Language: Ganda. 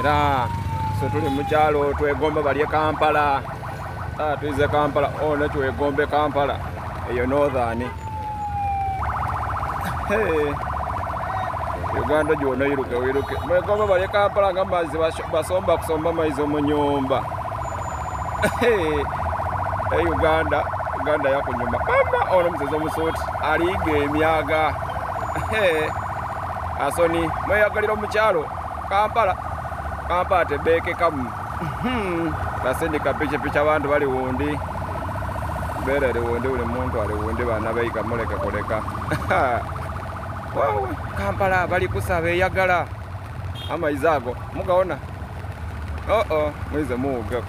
Era so tuli mu kyalo twegomba balye Kampala. Tuize Kampala ono twegombe Kampala eyo northern. Uganda gyona yiruke wiruke mwegomba balye Kampala nga mazzi basomba kusomba maizo mu nyumba. Uganda yakunyuma mama ono muzezo musuti aliga emyaga. Asoni mweyagalira mu kyalo Kampala tebeke kamu. Basendika picha abantu bali wundi. Bere wundi ule muntu ali wundi bana bayika muleka koleka. Wawe Kampala bali kusabe yagala amaizago mugaona. Mwize muga.